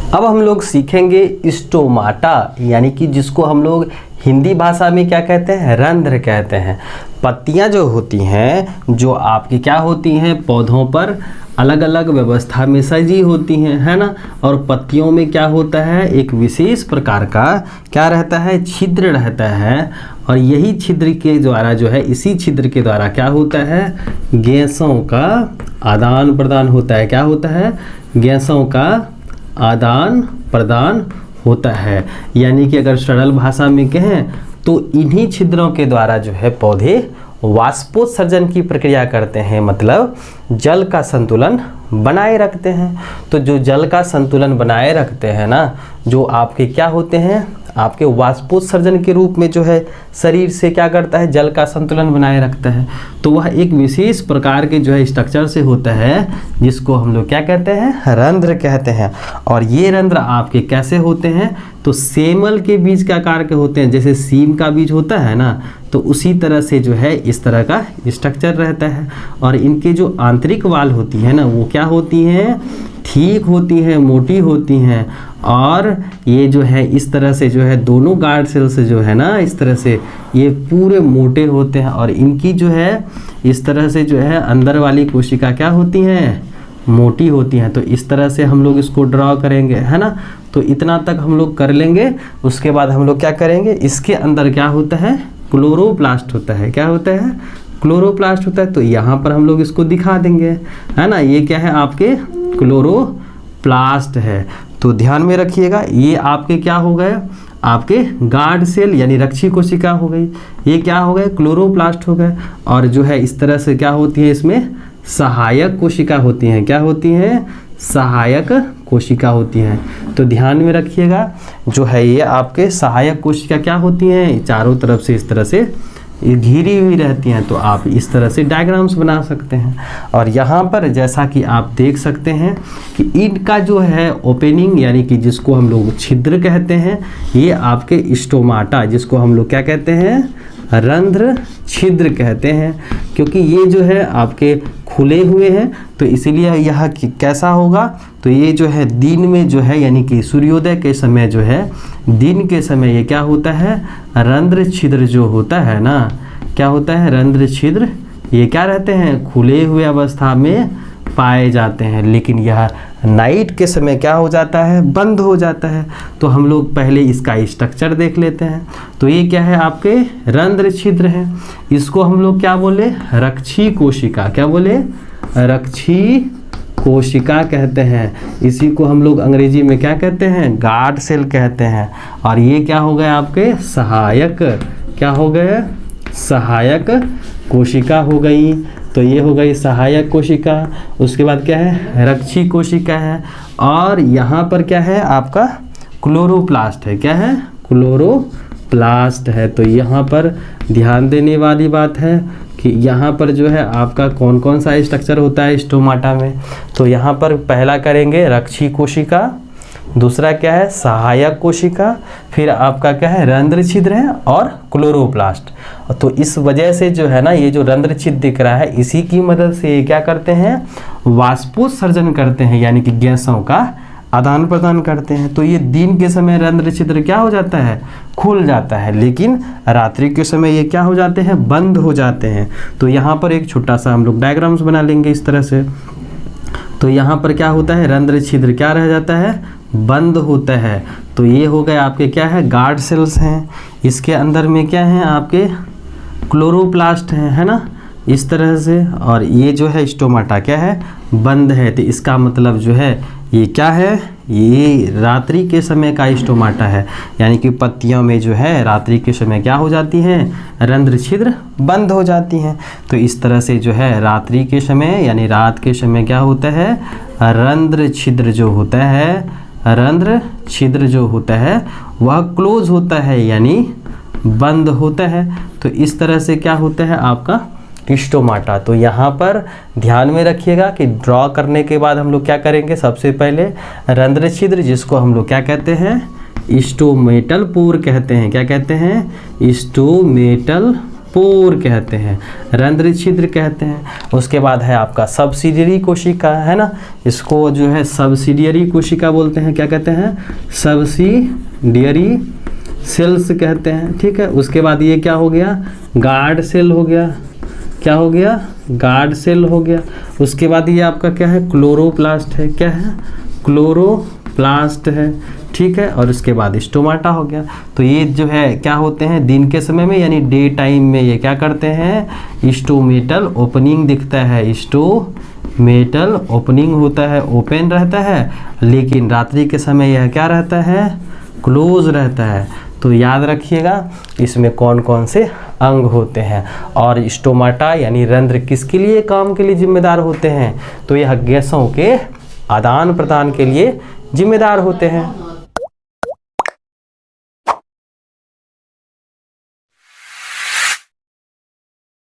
अब हम लोग सीखेंगे स्टोमाटा, यानी कि जिसको हम लोग हिंदी भाषा में क्या कहते हैं, रंध्र कहते हैं। पत्तियां जो होती हैं, जो आपकी क्या होती हैं, पौधों पर अलग अलग व्यवस्था में सजी होती हैं, है ना। और पत्तियों में क्या होता है, एक विशेष प्रकार का क्या रहता है, छिद्र रहता है। और यही छिद्र के द्वारा जो है, इसी छिद्र के द्वारा क्या होता है, गैसों का आदान प्रदान होता है। क्या होता है, गैसों का आदान प्रदान होता है। यानी कि अगर सरल भाषा में कहें तो इन्हीं छिद्रों के द्वारा जो है पौधे वाष्पोत्सर्जन की प्रक्रिया करते हैं, मतलब जल का संतुलन बनाए रखते हैं। तो जो जल का संतुलन बनाए रखते हैं ना, जो आपके क्या होते हैं, आपके वाष्पोत्सर्जन के रूप में जो है शरीर से क्या करता है, जल का संतुलन बनाए रखता है। तो वह एक विशेष प्रकार के जो है स्ट्रक्चर से होता है, जिसको हम लोग क्या कहते हैं, रंध्र कहते हैं। और ये रंध्र आपके कैसे होते हैं, तो सेमल के बीज के आकार के होते हैं। जैसे सीम का बीज होता है ना, तो उसी तरह से जो है इस तरह का स्ट्रक्चर रहता है। और इनके जो आंतरिक वाल होती है ना, वो क्या होती हैं, ठीक होती हैं, मोटी होती हैं। और ये जो है इस तरह से जो है दोनों गार्ड सेल से जो है ना, इस तरह से ये पूरे मोटे होते हैं। और इनकी जो है इस तरह से जो है अंदर वाली कोशिका क्या होती हैं, मोटी होती हैं। तो इस तरह से हम लोग इसको ड्रॉ करेंगे, है ना। तो इतना तक हम लोग कर लेंगे। उसके बाद हम लोग क्या करेंगे, इसके अंदर क्या होता है, क्लोरोप्लास्ट होता है। क्या होता है, क्लोरोप्लास्ट होता है। तो यहाँ पर हम लोग इसको दिखा देंगे, है ना। ये क्या है, आपके क्लोरोप्लास्ट है। तो ध्यान में रखिएगा, ये आपके क्या हो गए, आपके गार्ड सेल यानी रक्षी कोशिका हो गई। ये क्या हो गए, क्लोरोप्लास्ट हो गए। और जो है इस तरह से क्या होती है, इसमें सहायक कोशिका होती हैं। क्या होती हैं, सहायक कोशिका होती हैं। तो ध्यान में रखिएगा, जो है ये आपके सहायक कोशिका क्या होती हैं, चारों तरफ से इस तरह से घिरी हुई रहती हैं। तो आप इस तरह से डायग्राम्स बना सकते हैं। और यहाँ पर जैसा कि आप देख सकते हैं कि इनका जो है ओपनिंग, यानी कि जिसको हम लोग छिद्र कहते हैं, ये आपके स्टोमाटा, जिसको हम लोग क्या कहते हैं, रंध्र छिद्र कहते हैं। क्योंकि ये जो है आपके खुले हुए हैं, तो इसीलिए यह कैसा होगा, तो ये जो है दिन में जो है, यानी कि सूर्योदय के समय जो है, दिन के समय ये क्या होता है, रंध्र छिद्र जो होता है ना, क्या होता है, रंध्र छिद्र ये क्या रहते हैं, खुले हुए अवस्था में पाए जाते हैं। लेकिन यह नाइट के समय क्या हो जाता है, बंद हो जाता है। तो हम लोग पहले इसका स्ट्रक्चर देख लेते हैं। तो ये क्या है, आपके रंध्र छिद्र है। इसको हम लोग क्या बोले, रक्षी कोशिका। क्या बोले, रक्षी कोशिका कहते हैं। इसी को हम लोग अंग्रेजी में क्या कहते हैं, गार्ड सेल कहते हैं। और ये क्या हो गए, आपके सहायक, क्या हो गए, सहायक कोशिका हो गई। तो ये हो गई सहायक कोशिका। उसके बाद क्या है, रक्षी कोशिका है। और यहाँ पर क्या है, आपका क्लोरोप्लास्ट है। क्या है, क्लोरोप्लास्ट है। तो यहाँ पर ध्यान देने वाली बात है कि यहाँ पर जो है आपका कौन कौन सा स्ट्रक्चर होता है स्टोमाटा में। तो यहाँ पर पहला करेंगे रक्षी कोशिका, दूसरा क्या है, सहायक कोशिका, फिर आपका क्या है, रंध्र छिद्र है, और क्लोरोप्लास्ट। तो इस वजह से जो है ना, ये जो रंध्र छिद्र दिख रहा है, इसी की मदद से ये क्या करते हैं, वाष्पोत्सर्जन करते हैं, यानी कि गैसों का आदान प्रदान करते हैं। तो ये दिन के समय रंध्र छिद्र क्या हो जाता है, खुल जाता है। लेकिन रात्रि के समय ये क्या हो जाते हैं, बंद हो जाते हैं। तो यहाँ पर एक छोटा सा हम लोग डायग्राम्स बना लेंगे इस तरह से। तो यहाँ पर क्या होता है, रंध्र छिद्र क्या रह जाता है, बंद होता है। तो ये हो गए आपके क्या है, गार्ड सेल्स हैं। इसके अंदर में क्या है, आपके क्लोरोप्लास्ट हैं, है ना, इस तरह से। और ये जो है स्टोमाटा क्या है, बंद है। तो इसका मतलब जो है ये क्या है, ये रात्रि के समय का स्टोमाटा है। यानी कि पत्तियों में जो है रात्रि के समय क्या हो जाती हैं, रंध्र छिद्र बंद हो जाती हैं। तो इस तरह से जो है रात्रि के समय, यानी रात के समय क्या होता है, रंध्र छिद्र जो होता है, रंध्र छिद्र जो होता है वह क्लोज होता है, यानी बंद होता है। तो इस तरह से क्या होता है आपका स्टोमाटा। तो यहाँ पर ध्यान में रखिएगा कि ड्रॉ करने के बाद हम लोग क्या करेंगे, सबसे पहले रंध्र छिद्र, जिसको हम लोग क्या कहते हैं, स्टोमेटल पोर कहते हैं। क्या कहते हैं, स्टोमेटल पोर कहते हैं, रंध्र छिद्र कहते हैं। उसके बाद है आपका सब्सिडियरी कोशिका, है ना, इसको जो है सब्सिडियरी कोशिका बोलते हैं। क्या कहते हैं? सब्सिडियरी सेल्स कहते हैं, ठीक है। उसके बाद ये क्या हो गया? गार्ड सेल हो गया। क्या हो गया? गार्ड सेल हो गया। उसके बाद ये आपका क्या है? क्लोरोप्लास्ट है। क्या है? क्लोरोप्लास्ट है, ठीक है। और उसके बाद स्टोमाटा हो गया। तो ये जो है क्या होते हैं? दिन के समय में यानी डे टाइम में ये क्या करते हैं? स्टोमेटल ओपनिंग दिखता है, स्टोमेटल ओपनिंग होता है, ओपन रहता है। लेकिन रात्रि के समय यह क्या रहता है? क्लोज रहता है। तो याद रखिएगा इसमें कौन कौन से अंग होते हैं। और स्टोमाटा यानी रंध्र किसके लिए, काम के लिए जिम्मेदार होते हैं? तो यह गैसों के आदान प्रदान के लिए जिम्मेदार होते हैं।